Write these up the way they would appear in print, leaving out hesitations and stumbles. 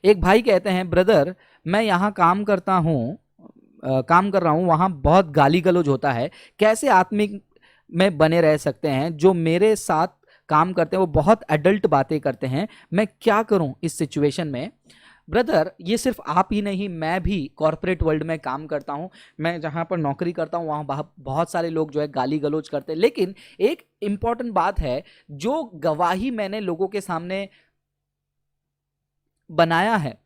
एक भाई कहते हैं, ब्रदर मैं यहाँ काम कर रहा हूँ, वहाँ बहुत गाली गलौज होता है, कैसे आत्मिक में बने रह सकते हैं? जो मेरे साथ काम करते हैं वो बहुत एडल्ट बातें करते हैं, मैं क्या करूं इस सिचुएशन में? ब्रदर, ये सिर्फ आप ही नहीं, मैं भी कॉरपोरेट वर्ल्ड में काम करता हूं, मैं जहां पर नौकरी करता हूं वहां बहुत सारे लोग जो है गाली गलौज करते हैं, लेकिन एक इंपॉर्टेंट बात है, जो गवाही मैंने लोगों के सामने बनाया है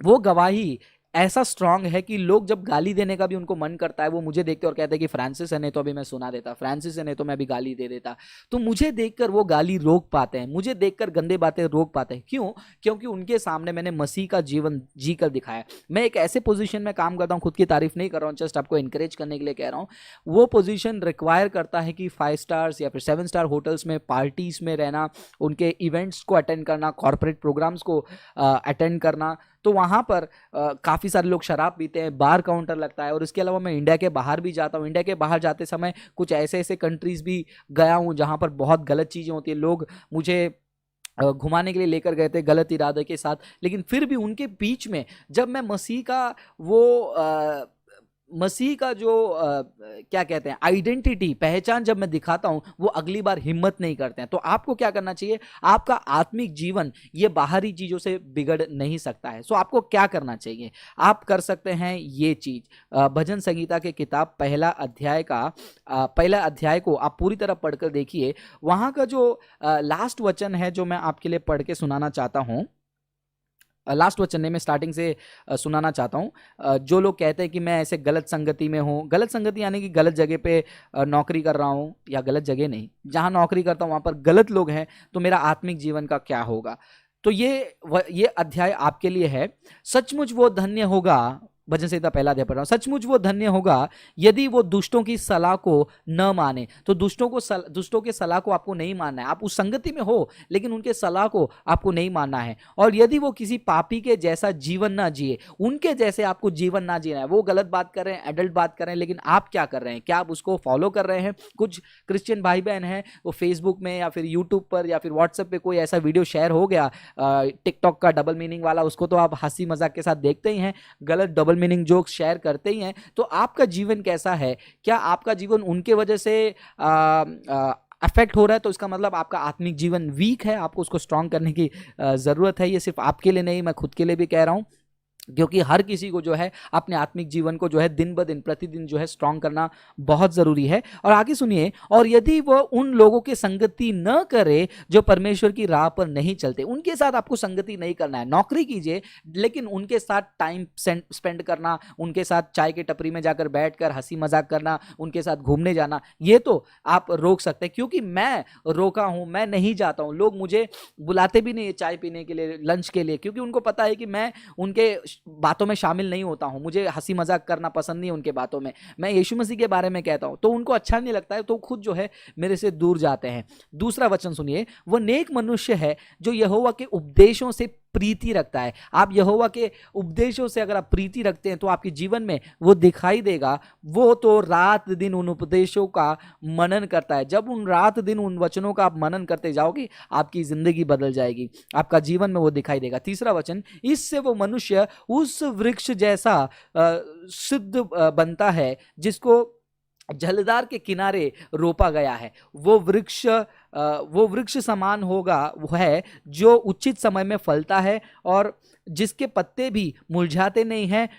वो गवाही ऐसा स्ट्रांग है कि लोग जब गाली देने का भी उनको मन करता है, वो मुझे देखते और कहते हैं कि फ्रांसिस है, नहीं तो अभी मैं सुना देता, फ्रांसिस है, नहीं तो मैं अभी गाली दे देता। तो मुझे देखकर वो गाली रोक पाते हैं, मुझे देखकर गंदे बातें रोक पाते हैं। क्यों? क्योंकि उनके सामने मैंने मसीह का जीवन जी कर दिखाया। मैं एक ऐसे पोजीशन में काम करता हूँ, खुद की तारीफ नहीं कर रहा हूँ, जस्ट आपको इंकरेज करने के लिए कह रहा हूँ। वो पोजीशन रिक्वायर करता है कि 5 स्टार्स या फिर 7 स्टार होटल्स में, पार्टीज में रहना, उनके इवेंट्स को अटेंड करना, कॉर्पोरेट प्रोग्राम्स को अटेंड करना। तो वहाँ पर काफ़ी सारे लोग शराब पीते हैं, बार काउंटर लगता है। और इसके अलावा मैं इंडिया के बाहर भी जाता हूँ। इंडिया के बाहर जाते समय कुछ ऐसे ऐसे कंट्रीज़ भी गया हूँ जहाँ पर बहुत गलत चीज़ें होती है। लोग मुझे घुमाने के लिए लेकर गए थे गलत इरादे के साथ, लेकिन फिर भी उनके बीच में जब मैं मसीह का जो क्या कहते हैं, आइडेंटिटी, पहचान जब मैं दिखाता हूं, वो अगली बार हिम्मत नहीं करते हैं। तो आपको क्या करना चाहिए? आपका आत्मिक जीवन ये बाहरी चीजों से बिगड़ नहीं सकता है। सो आपको क्या करना चाहिए? आप कर सकते हैं ये चीज, भजन संगीता के किताब पहला अध्याय को आप पूरी तरह पढ़कर देखिए। वहां का जो लास्ट वचन है जो मैं आपके लिए पढ़ के सुनाना चाहता हूं, लास्ट वचन ने मैं स्टार्टिंग से सुनाना चाहता हूँ। जो लोग कहते हैं कि मैं ऐसे गलत संगति में हूँ, गलत संगति यानी कि गलत जगह पे नौकरी कर रहा हूँ, या गलत जगह नहीं, जहाँ नौकरी करता हूँ वहाँ पर गलत लोग हैं, तो मेरा आत्मिक जीवन का क्या होगा? तो ये अध्याय आपके लिए है। सचमुच वो धन्य होगा, भजन संहिता पहला अध्याय पढ़ रहा हूं, सचमुच वो धन्य होगा यदि वो दुष्टों की सलाह को न माने। तो दुष्टों के सलाह को आपको नहीं मानना है। आप उस संगति में हो लेकिन उनके सलाह को आपको नहीं मानना है। और यदि वो किसी पापी के जैसा जीवन ना जिए, उनके जैसे आपको जीवन ना जीना है। वो गलत बात कर रहे हैं, एडल्ट बात कर रहे हैं, लेकिन आप क्या कर रहे हैं? क्या आप उसको फॉलो कर रहे हैं? कुछ क्रिश्चियन भाई बहन हैं, वो फेसबुक में या फिर यूट्यूब पर या फिर व्हाट्सएप पे कोई ऐसा वीडियो शेयर हो गया टिकटॉक का डबल मीनिंग वाला, उसको तो आप हंसी मजाक के साथ देखते ही हैं, गलत डबल मीनिंग जोक्स शेयर करते ही हैं। तो आपका जीवन कैसा है? क्या आपका जीवन उनके वजह से अफेक्ट हो रहा है? तो इसका मतलब आपका आत्मिक जीवन वीक है, आपको उसको स्ट्रांग करने की जरूरत है। ये सिर्फ आपके लिए नहीं, मैं खुद के लिए भी कह रहा हूं, क्योंकि हर किसी को जो है अपने आत्मिक जीवन को जो है दिन ब दिन, प्रतिदिन जो है स्ट्रांग करना बहुत जरूरी है। और आगे सुनिए, और यदि वो उन लोगों की संगति न करे जो परमेश्वर की राह पर नहीं चलते, उनके साथ आपको संगति नहीं करना है। नौकरी कीजिए लेकिन उनके साथ टाइम स्पेंड करना, उनके साथ चाय के टपरी में जाकर बैठकर हंसी मजाक करना, उनके साथ घूमने जाना, ये तो आप रोक सकते हैं। क्योंकि मैं रोका हूं, मैं नहीं जाता हूं, लोग मुझे बुलाते भी नहीं है चाय पीने के लिए, लंच के लिए, क्योंकि उनको पता है कि मैं उनके बातों में शामिल नहीं होता हूं। मुझे हंसी मजाक करना पसंद नहीं है उनके बातों में। मैं यीशु मसीह के बारे में कहता हूं तो उनको अच्छा नहीं लगता है, तो खुद जो है मेरे से दूर जाते हैं। दूसरा वचन सुनिए, वो नेक मनुष्य है जो यहोवा के उपदेशों से प्रीति रखता है। आप यहोवा के उपदेशों से अगर आप प्रीति रखते हैं तो आपके जीवन में वो दिखाई देगा। वो तो रात दिन उन उपदेशों का मनन करता है। जब उन रात दिन उन वचनों का आप मनन करते जाओगे, आपकी जिंदगी बदल जाएगी, आपका जीवन में वो दिखाई देगा। तीसरा वचन, इससे वो मनुष्य उस वृक्ष जैसा सिद्ध बनता है जिसको जलधार के किनारे रोपा गया है। वो वृक्ष समान होगा, वो है जो उचित समय में फलता है और जिसके पत्ते भी मुरझाते नहीं हैं।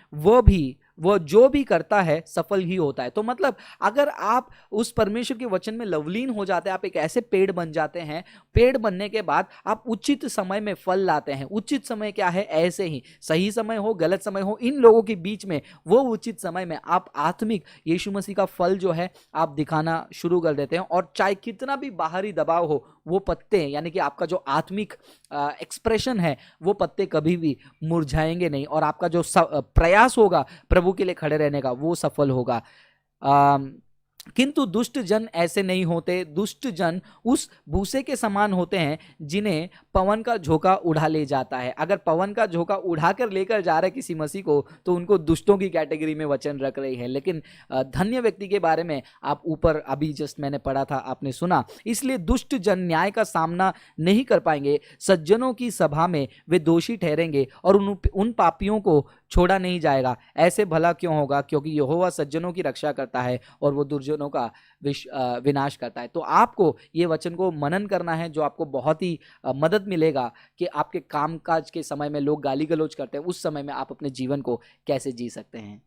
वो जो भी करता है सफल ही होता है। तो मतलब अगर आप उस परमेश्वर के वचन में लवलीन हो जाते हैं, आप एक ऐसे पेड़ बन जाते हैं, पेड़ बनने के बाद आप उचित समय में फल लाते हैं। उचित समय क्या है? ऐसे ही सही समय हो, गलत समय हो, इन लोगों के बीच में वो उचित समय में आप आत्मिक यीशु मसीह का फल जो है आप दिखाना शुरू कर देते हैं। और चाहे कितना भी बाहरी दबाव हो, वो पत्ते यानी कि आपका जो आत्मिक एक्सप्रेशन है, वो पत्ते कभी भी मुरझाएंगे नहीं, और आपका जो प्रयास होगा प्रभु के लिए खड़े रहने का, वो सफल होगा। किंतु दुष्ट जन ऐसे नहीं होते। दुष्ट जन उस भूसे के समान होते हैं जिन्हें पवन का झोंका उड़ा ले जाता है। अगर पवन का झोंका उड़ाकर लेकर जा रहा है किसी मसीह को, तो उनको दुष्टों की कैटेगरी में वचन रख रही है। लेकिन धन्य व्यक्ति के बारे में आप ऊपर अभी जस्ट मैंने पढ़ा था, आपने सुना। इसलिए दुष्ट जन न्याय का सामना नहीं कर पाएंगे। सज्जनों की सभा में वे दोषी ठहरेंगे और उन पापियों को छोड़ा नहीं जाएगा। ऐसे भला क्यों होगा? क्योंकि यहोवा सज्जनों की रक्षा करता है और वो दुर्जनों का विनाश करता है। तो आपको ये वचन को मनन करना है, जो आपको बहुत ही मदद मिलेगा कि आपके कामकाज के समय में लोग गाली गलौज करते हैं, उस समय में आप अपने जीवन को कैसे जी सकते हैं।